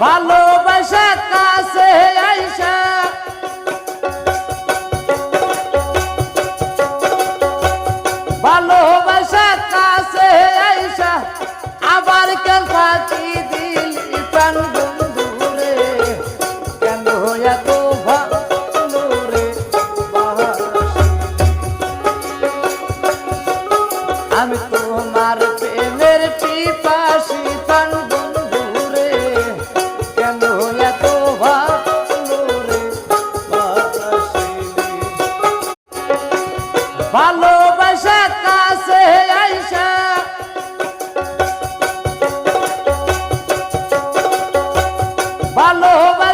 ভালোবাসা কাছে আইসা ভালোবাসা কাছে আইসা আবার কেন ফাঁকি দিলি প্রাণ বন্ধু রে কেন এত ভালো রে আমি তোমার প্রেমের পিপাসী প্রাণ বন্ধু রে কেন এত ভালো রে ভালোবাসা কাছে আইসা ভালোবাসা